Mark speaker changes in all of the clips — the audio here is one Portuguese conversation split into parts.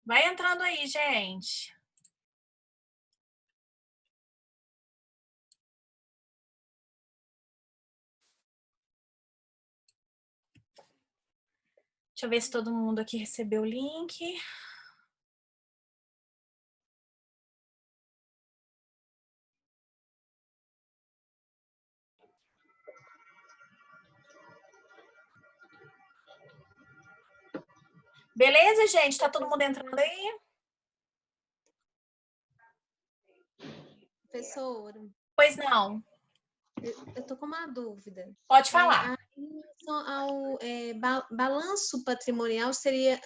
Speaker 1: Vai entrando aí, gente. Deixa eu ver se todo mundo aqui recebeu o link. Beleza, gente? Tá todo mundo entrando aí?
Speaker 2: Professora,
Speaker 1: Pois não.
Speaker 2: eu tô com uma dúvida.
Speaker 1: Pode falar.
Speaker 2: Em relação ao balanço patrimonial, seria,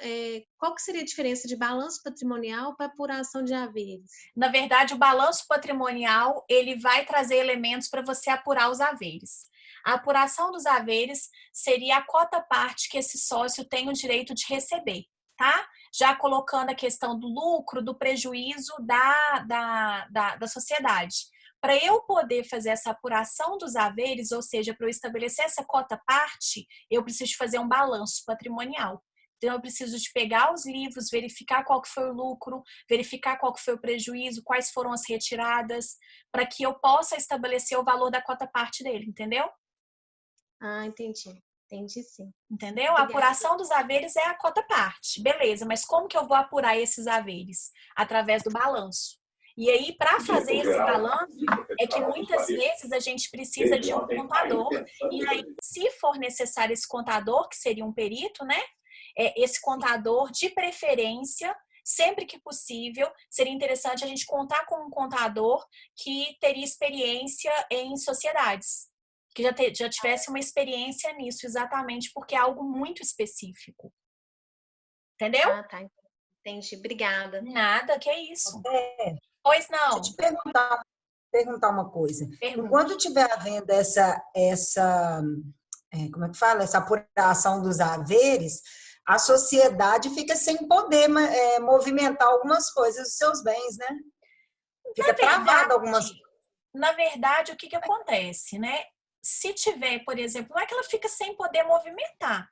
Speaker 2: qual que seria a diferença de balanço patrimonial para apuração de haveres?
Speaker 1: Na verdade, o balanço patrimonial, ele vai trazer elementos para você apurar os haveres. A apuração dos haveres seria a cota-parte que esse sócio tem o direito de receber, tá? Já colocando a questão do lucro, do prejuízo da sociedade. Para eu poder fazer essa apuração dos haveres, ou seja, para eu estabelecer essa cota-parte, eu preciso fazer um balanço patrimonial. Então, eu preciso de pegar os livros, verificar qual que foi o lucro, verificar qual que foi o prejuízo, quais foram as retiradas, para que eu possa estabelecer o valor da cota-parte dele, entendeu?
Speaker 2: Ah, entendi. Entendi, sim.
Speaker 1: Entendeu? A
Speaker 2: Obrigada.
Speaker 1: apuração dos haveres é a cota-parte. Beleza, mas como que eu vou apurar esses haveres? Através do balanço. E aí, para fazer esse balanço, é que muitas vezes a gente precisa de um contador, e aí, se for necessário esse contador, que seria um perito, né? Esse contador, de preferência, sempre que possível, seria interessante a gente contar com um contador que teria experiência em sociedades, que já tivesse uma experiência nisso, exatamente, porque é algo muito específico. Entendeu?
Speaker 2: Ah, tá. Entendi. Obrigada.
Speaker 1: Nada, que é isso.
Speaker 3: É,
Speaker 1: Pois
Speaker 3: deixa eu
Speaker 1: não.
Speaker 3: te perguntar uma coisa.
Speaker 1: Pergunte.
Speaker 3: Enquanto estiver havendo como é que fala? Essa apuração dos haveres, a sociedade fica sem poder movimentar algumas coisas dos seus bens, né? Fica travada algumas coisas.
Speaker 1: Na verdade, o que acontece, né? Se tiver, por exemplo, não é que ela fica sem poder movimentar.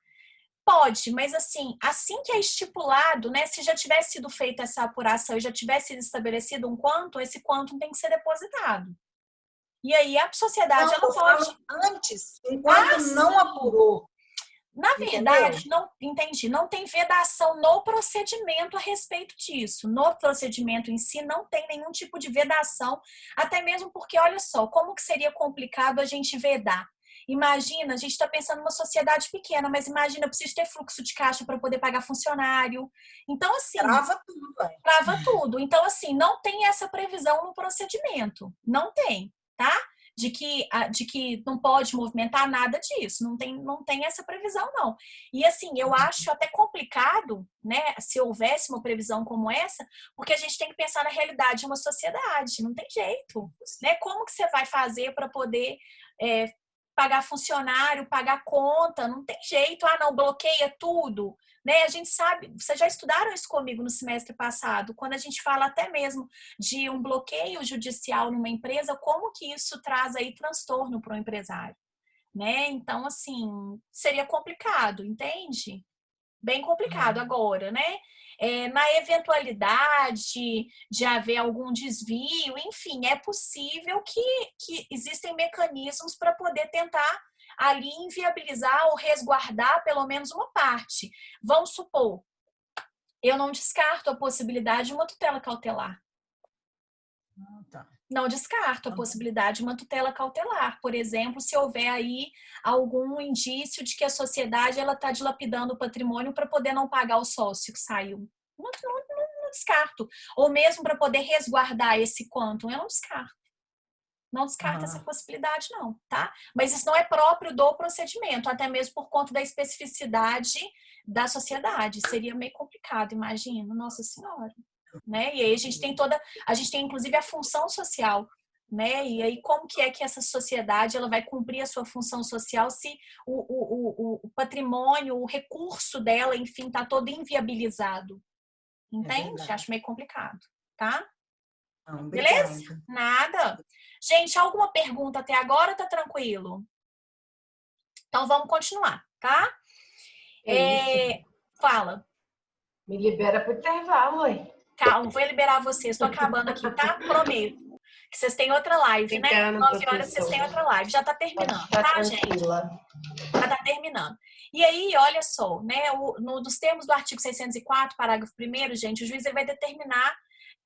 Speaker 1: Pode, mas assim que é estipulado, né? Se já tivesse sido feita essa apuração e já tivesse sido estabelecido um quantum, esse quantum tem que ser depositado. E aí a sociedade,
Speaker 3: Não,
Speaker 1: ela
Speaker 3: eu
Speaker 1: pode...
Speaker 3: falo antes, enquanto não apurou.
Speaker 1: Na
Speaker 3: Entendeu?
Speaker 1: verdade, não entendi, não tem vedação no procedimento a respeito disso. No procedimento em si não tem nenhum tipo de vedação, até mesmo porque, olha só, como que seria complicado a gente vedar? Imagina, a gente está pensando numa sociedade pequena, mas imagina, eu preciso ter fluxo de caixa para poder pagar funcionário. Então, assim,
Speaker 3: Trava tudo, velho.
Speaker 1: trava tudo. Então, assim, não tem essa previsão no procedimento. Não tem, tá? De que não pode movimentar nada disso. Não tem essa previsão, não. E, assim, eu acho até complicado, né, se houvesse uma previsão como essa, porque a gente tem que pensar na realidade de uma sociedade. Não tem jeito, né? Como que você vai fazer para poder pagar funcionário, pagar conta? Não tem jeito. Ah, não, bloqueia tudo. Né? A gente sabe, vocês já estudaram isso comigo no semestre passado, quando a gente fala até mesmo de um bloqueio judicial numa empresa, como que isso traz aí transtorno para o empresário, né? Então, assim, seria complicado, entende? Bem complicado agora, né? Na eventualidade de haver algum desvio, enfim, é possível que existem mecanismos para poder tentar ali inviabilizar ou resguardar pelo menos uma parte. Vamos supor, eu não descarto a possibilidade de uma tutela cautelar.
Speaker 3: Tá.
Speaker 1: Não descarto a possibilidade de uma tutela cautelar. Por exemplo, se houver aí algum indício de que a sociedade ela está dilapidando o patrimônio para poder não pagar o sócio que saiu. Não descarto. Ou mesmo para poder resguardar esse quantum, eu não descarto. Não descarta essa possibilidade, não, tá? Mas isso não é próprio do procedimento, até mesmo por conta da especificidade da sociedade. Seria meio complicado, imagino. Nossa Senhora. Né? E aí a gente tem inclusive a função social, né? E aí como que é que essa sociedade ela vai cumprir a sua função social se o patrimônio, o recurso dela, enfim, está todo inviabilizado? Entende? Acho meio complicado, tá?
Speaker 3: Não,
Speaker 1: Beleza?
Speaker 3: obrigada.
Speaker 1: Nada. Gente, alguma pergunta até agora? Tá tranquilo? Então vamos continuar, tá?
Speaker 3: É isso.
Speaker 1: Fala.
Speaker 4: Me libera pro intervalo, ué.
Speaker 1: Calma, vou liberar vocês. Estou acabando aqui, tá? Prometo. Que vocês têm outra live, né?
Speaker 4: Obrigada,
Speaker 1: 9 horas vocês têm outra live. Já tá terminando,
Speaker 4: Pode ficar
Speaker 1: tá, gente?
Speaker 4: tranquila.
Speaker 1: Já tá terminando. E aí, olha só, né? Nos termos do artigo 604, parágrafo 1º, gente, o juiz ele vai determinar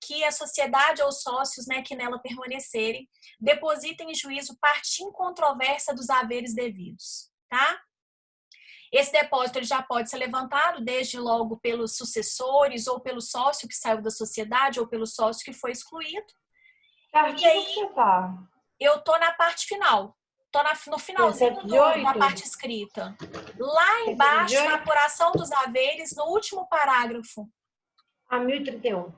Speaker 1: que a sociedade ou sócios, né, que nela permanecerem, depositem em juízo parte incontroversa dos haveres devidos, tá? Esse depósito ele já pode ser levantado desde logo pelos sucessores ou pelo sócio que saiu da sociedade ou pelo sócio que foi excluído.
Speaker 4: Que artigo que você tá?
Speaker 1: Eu tô na parte final. Tô no finalzinho da parte escrita. Lá embaixo, na apuração dos haveres, no último parágrafo.
Speaker 4: A 1031.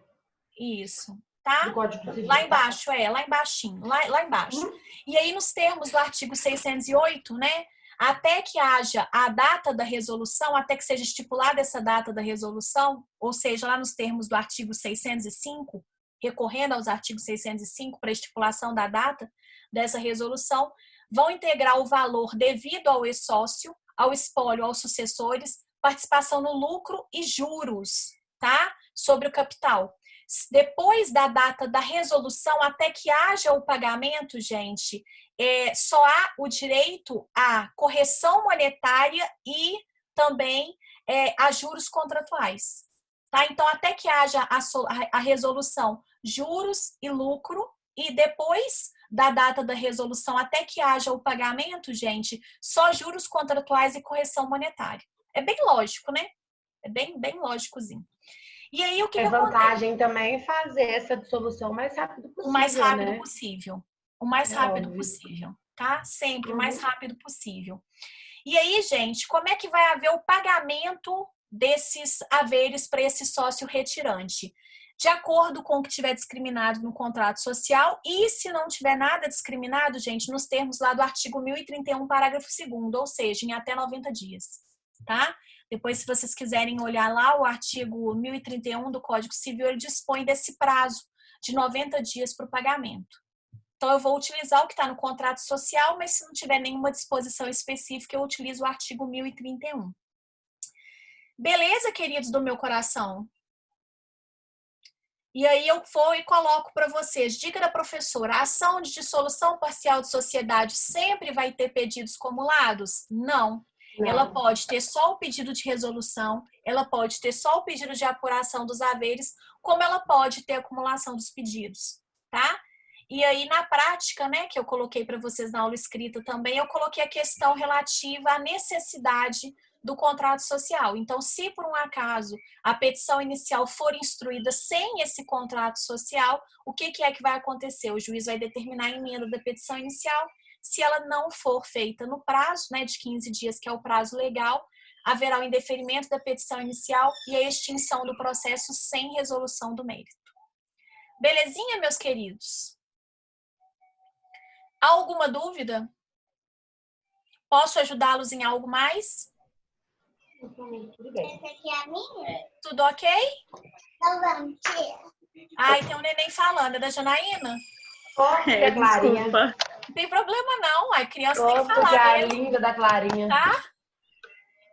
Speaker 1: Isso, tá?
Speaker 4: Do Código Civil.
Speaker 1: Lá embaixo, lá embaixinho, lá embaixo. E aí, nos termos do artigo 608, né? Até que haja a data da resolução, até que seja estipulada essa data da resolução, ou seja, lá nos termos do artigo 605, recorrendo aos artigos 605 para estipulação da data dessa resolução, vão integrar o valor devido ao ex-sócio, ao espólio, aos sucessores, participação no lucro e juros, tá? Sobre o capital. Depois da data da resolução, até que haja o pagamento, gente, só há o direito à correção monetária e também a juros contratuais. Tá? Então, até que haja a resolução, juros e lucro, e depois da data da resolução, até que haja o pagamento, gente, só juros contratuais e correção monetária. É bem lógico, né? É bem lógicozinho. E aí, o que
Speaker 4: vantagem também fazer essa dissolução o mais rápido possível,
Speaker 1: o mais rápido
Speaker 4: né?
Speaker 1: possível. O mais rápido possível, tá? Sempre o mais rápido possível. E aí, gente, como é que vai haver o pagamento desses haveres para esse sócio retirante? De acordo com o que tiver discriminado no contrato social, e se não tiver nada discriminado, gente, nos termos lá do artigo 1031, parágrafo 2º, ou seja, em até 90 dias, tá? Depois, se vocês quiserem olhar lá, o artigo 1031 do Código Civil, ele dispõe desse prazo de 90 dias para o pagamento. Então, eu vou utilizar o que está no contrato social, mas se não tiver nenhuma disposição específica, eu utilizo o artigo 1031. Beleza, queridos do meu coração? E aí eu vou e coloco para vocês, dica da professora, a ação de dissolução parcial de sociedade sempre vai ter pedidos acumulados? Não. Ela pode ter só o pedido de resolução, ela pode ter só o pedido de apuração dos haveres, como ela pode ter acumulação dos pedidos, tá? E aí, na prática, né, que eu coloquei para vocês na aula escrita também, eu coloquei a questão relativa à necessidade do contrato social. Então, se por um acaso a petição inicial for instruída sem esse contrato social, o que é que vai acontecer? O juiz vai determinar a emenda da petição inicial. Se ela não for feita no prazo, né, de 15 dias, que é o prazo legal, haverá o indeferimento da petição inicial e a extinção do processo sem resolução do mérito. Belezinha, meus queridos? Há alguma dúvida? Posso ajudá-los em algo mais?
Speaker 4: Tudo bem.
Speaker 5: Essa aqui é a minha?
Speaker 1: Tudo ok?
Speaker 5: Então vamos, tia.
Speaker 1: Ai, tem um neném falando. É da Janaína?
Speaker 4: Da Clarinha.
Speaker 6: Desculpa.
Speaker 1: Não tem problema não. A criança tem que falar
Speaker 4: a
Speaker 1: mesmo,
Speaker 4: linda da Clarinha.
Speaker 1: tá?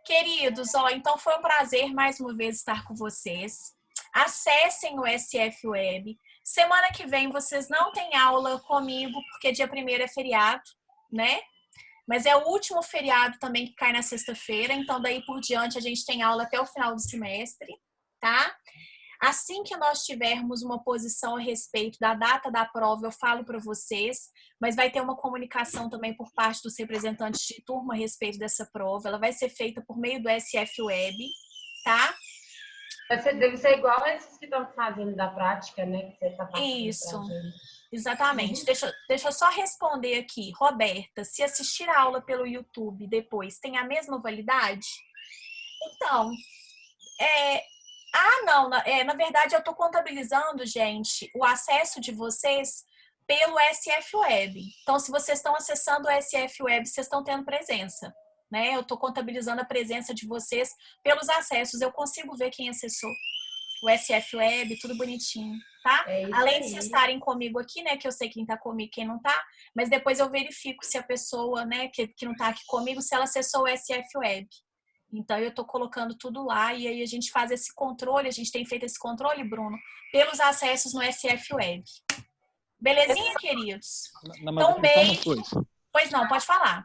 Speaker 1: Queridos, então foi um prazer mais uma vez estar com vocês. Acessem o SF Web. Semana que vem vocês não têm aula comigo, porque dia 1º é feriado, né? Mas é o último feriado também que cai na sexta-feira, então daí por diante a gente tem aula até o final do semestre, tá? Assim que nós tivermos uma posição a respeito da data da prova, eu falo para vocês, mas vai ter uma comunicação também por parte dos representantes de turma a respeito dessa prova. Ela vai ser feita por meio do SF Web, tá?
Speaker 4: Deve ser igual a esses que estão fazendo da prática, né? Que você tá passando.
Speaker 1: Isso. Exatamente. Deixa eu só responder aqui. Roberta, se assistir a aula pelo YouTube depois, tem a mesma validade? Então, não. Na verdade, eu estou contabilizando, gente, o acesso de vocês pelo SF Web. Então, se vocês estão acessando o SF Web, vocês estão tendo presença, né? Eu estou contabilizando a presença de vocês pelos acessos. Eu consigo ver quem acessou o SF Web, tudo bonitinho, tá? Além de vocês estarem comigo aqui, né, que eu sei quem tá comigo e quem não tá, mas depois eu verifico se a pessoa, né, que não tá aqui comigo, se ela acessou o SF Web. Então, eu estou colocando tudo lá e aí a gente faz esse controle, a gente tem feito esse controle, Bruno, pelos acessos no SF Web. Belezinha, queridos?
Speaker 6: Não, mas
Speaker 1: Então, um
Speaker 6: só uma
Speaker 1: beijo.
Speaker 6: coisa.
Speaker 1: Pois não, pode falar.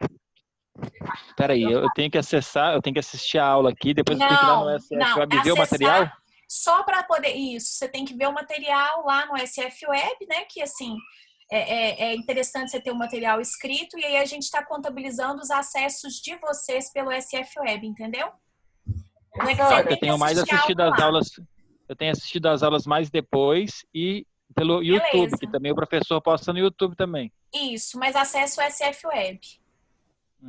Speaker 6: Peraí, eu tenho que acessar, eu tenho que assistir a aula aqui, depois eu tenho que ir lá no SF Web e ver o material?
Speaker 1: Só para poder... Isso, você tem que ver o material lá no SF Web, né? Que, assim, é interessante você ter o material escrito e aí a gente está contabilizando os acessos de vocês pelo SF Web, entendeu? Não é que você tem
Speaker 6: Eu tenho mais assistido as aulas, eu tenho assistido as aulas mais depois e pelo YouTube, que também o professor posta no YouTube também.
Speaker 1: Isso, mas acessa o SF Web.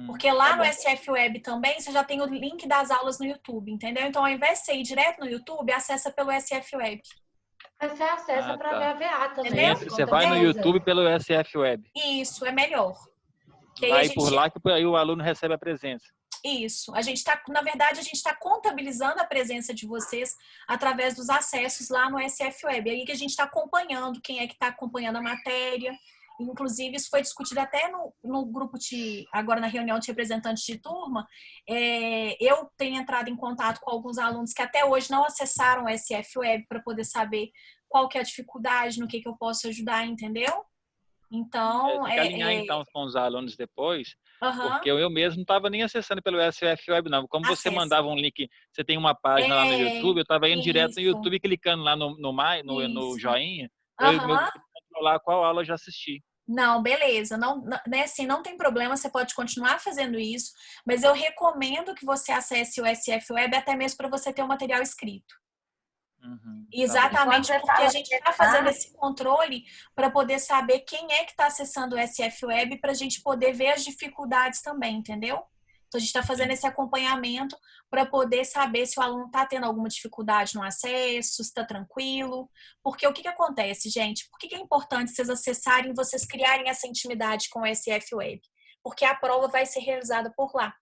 Speaker 1: Porque lá no SF Web também você já tem o link das aulas no YouTube, entendeu? Então, ao invés de você ir direto no YouTube, acessa pelo SF Web.
Speaker 4: Você acessa para ver a VA também.
Speaker 6: Você vai no YouTube pelo SF Web.
Speaker 1: Isso, é melhor.
Speaker 6: Vai por lá que aí o aluno recebe a presença.
Speaker 1: Isso. A gente tá, na verdade, a gente está contabilizando a presença de vocês através dos acessos lá no SF Web. É aí que a gente está acompanhando quem é que está acompanhando a matéria. Inclusive, isso foi discutido até no grupo agora na reunião de representantes de turma. Eu tenho entrado em contato com alguns alunos que até hoje não acessaram o SF Web para poder saber qual que é a dificuldade, no que eu posso ajudar, entendeu? Então,
Speaker 6: tem que alinhar então com os alunos depois, porque eu mesmo não estava nem acessando pelo SF Web, não. Como você mandava um link, você tem uma página lá no YouTube, eu estava indo direto no YouTube, clicando lá no joinha, eu controlar qual aula eu já assisti.
Speaker 1: Não, beleza. Não, né, assim, não tem problema, você pode continuar fazendo isso, mas eu recomendo que você acesse o SF Web até mesmo para você ter o material escrito. Exatamente, porque a gente está fazendo esse controle para poder saber quem é que está acessando o SF Web para a gente poder ver as dificuldades também, entendeu? Então, a gente está fazendo esse acompanhamento para poder saber se o aluno está tendo alguma dificuldade no acesso, se está tranquilo. Porque o que acontece, gente? Por que é importante vocês acessarem e vocês criarem essa intimidade com o SF Web? Porque a prova vai ser realizada por lá.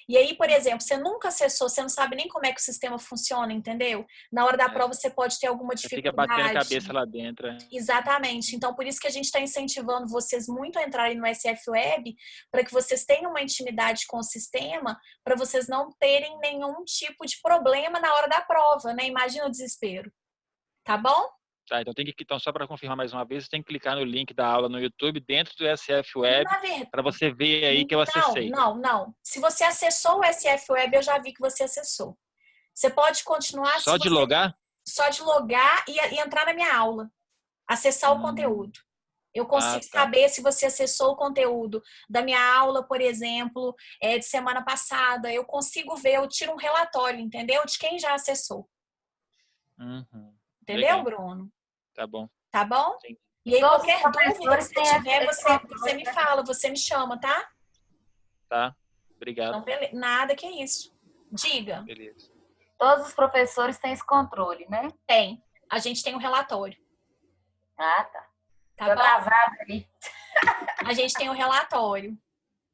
Speaker 1: E aí, por exemplo, você nunca acessou, você não sabe nem como é que o sistema funciona, entendeu? Na hora da prova você pode ter alguma dificuldade.
Speaker 6: Fica batendo a cabeça lá dentro.
Speaker 1: Exatamente. Então, por isso que a gente está incentivando vocês muito a entrarem no SF Web, para que vocês tenham uma intimidade com o sistema, para vocês não terem nenhum tipo de problema na hora da prova, né? Imagina o desespero. Tá bom?
Speaker 6: Tá, então só para confirmar mais uma vez, você tem que clicar no link da aula no YouTube dentro do SF Web para você ver aí que eu acessei.
Speaker 1: Não. Se você acessou o SF Web, eu já vi que você acessou. Você pode continuar...
Speaker 6: Só de logar?
Speaker 1: Só de logar e entrar na minha aula. Acessar o conteúdo. Eu consigo saber se você acessou o conteúdo da minha aula, por exemplo, de semana passada. Eu consigo ver, eu tiro um relatório, entendeu? De quem já acessou. Entendeu,
Speaker 6: legal.
Speaker 1: Bruno?
Speaker 6: Tá bom.
Speaker 1: Tá bom?
Speaker 6: Sim.
Speaker 1: E aí, qualquer dúvida que você tiver, você me fala, você me chama, tá?
Speaker 6: Tá, obrigado.
Speaker 1: Então, beleza. Nada, que isso. Diga.
Speaker 6: Beleza.
Speaker 7: Todos os professores têm esse controle, né?
Speaker 1: Tem. A gente tem um relatório.
Speaker 7: Ah, tá.
Speaker 1: Tá
Speaker 7: tô
Speaker 1: bom?
Speaker 7: atrasada aí.
Speaker 1: A gente tem um relatório.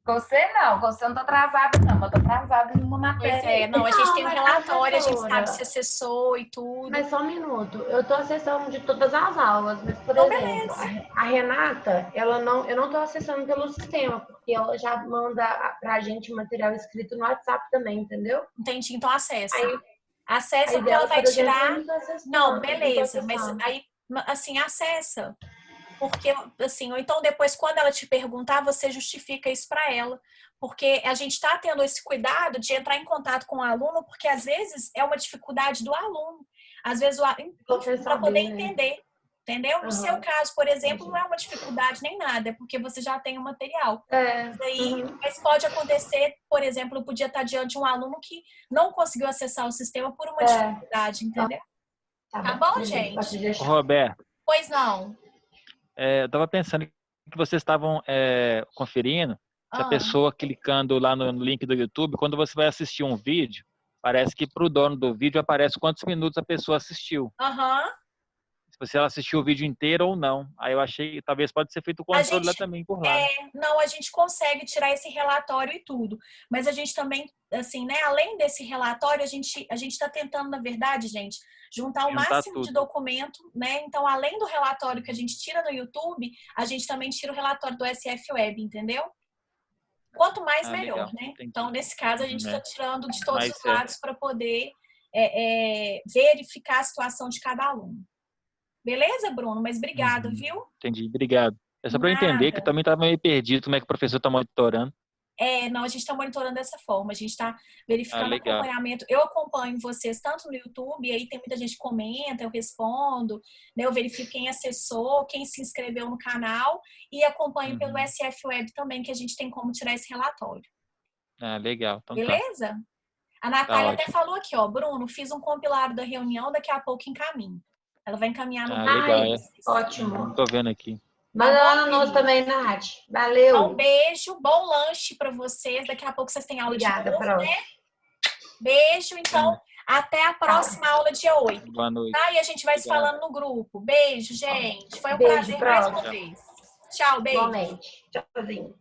Speaker 7: Você não tô atrasada não, eu tô atrasada em uma matéria.
Speaker 1: Pois é, não, a gente tem um relatório, a gente sabe se acessou e tudo.
Speaker 4: Mas só um minuto, eu tô acessando de todas as aulas, mas por
Speaker 1: Então,
Speaker 4: exemplo, a Renata, eu não tô acessando pelo sistema, porque ela já manda pra gente material escrito no WhatsApp também, entendeu?
Speaker 1: Entendi, então acessa.
Speaker 4: Aí,
Speaker 1: acessa porque ela vai tirar... Não, beleza,
Speaker 4: não
Speaker 1: mas aí, assim, acessa. Porque, assim, ou então depois, quando ela te perguntar, você justifica isso para ela. Porque a gente está tendo esse cuidado de entrar em contato com o aluno, porque às vezes é uma dificuldade do aluno. Às vezes, para poder entender. Entendeu? No seu caso, por exemplo, não é uma dificuldade nem nada, é porque você já tem o material. Mas pode acontecer, por exemplo, eu podia estar diante de um aluno que não conseguiu acessar o sistema por uma dificuldade, entendeu? Tá bom, gente?
Speaker 6: Roberto.
Speaker 1: Pois não.
Speaker 6: Eu estava pensando que vocês estavam conferindo se a pessoa clicando lá no link do YouTube, quando você vai assistir um vídeo, parece que para o dono do vídeo aparece quantos minutos a pessoa assistiu. Se ela assistiu o vídeo inteiro ou não. Aí eu achei, talvez pode ser feito o controle lá também por lá.
Speaker 1: Não, a gente consegue tirar esse relatório e tudo. Mas a gente também, assim, né? Além desse relatório, a gente está tentando, na verdade, gente, juntar o máximo de documento, né? Então, além do relatório que a gente tira no YouTube, a gente também tira o relatório do SF Web, entendeu? Quanto mais,
Speaker 6: Ah,
Speaker 1: melhor,
Speaker 6: legal.
Speaker 1: né?
Speaker 6: Entendi.
Speaker 1: Então, nesse caso, a gente está
Speaker 6: Né?
Speaker 1: tirando de todos
Speaker 6: Mas
Speaker 1: os lados para poder verificar a situação de cada aluno. Beleza, Bruno? Mas obrigado, viu?
Speaker 6: Entendi, obrigado. É só para eu entender que eu
Speaker 1: Nada.
Speaker 6: também estava meio perdido como é que o professor está monitorando.
Speaker 1: Não, a gente está monitorando dessa forma, a gente está verificando o
Speaker 6: legal.
Speaker 1: acompanhamento. Eu acompanho vocês tanto no YouTube, e aí tem muita gente que comenta, eu respondo, né? Eu verifico quem acessou, quem se inscreveu no canal, e acompanho pelo SF Web também, que a gente tem como tirar esse relatório.
Speaker 6: Ah, legal. Então tá.
Speaker 1: Beleza? A Natália até falou aqui, ó, Bruno, fiz um compilado da reunião, daqui a pouco encaminho. Ela vai encaminhar no
Speaker 6: Ah, legal.
Speaker 4: Ótimo.
Speaker 6: Não tô vendo aqui.
Speaker 4: Manda lá no nosso também, Nath. Valeu.
Speaker 1: Então, um beijo, bom lanche para vocês. Daqui a pouco vocês têm aula
Speaker 4: Obrigada,
Speaker 1: de novo,
Speaker 4: Pro.
Speaker 1: né? Beijo, então, até a próxima aula, dia 8.
Speaker 6: Boa noite.
Speaker 1: Tá? E a gente vai se falando no grupo. Beijo, gente. Foi um
Speaker 4: Beijo,
Speaker 1: prazer mais
Speaker 4: Pro.
Speaker 1: uma vez. Tchau, beijo.
Speaker 4: Igualmente. Tchauzinho.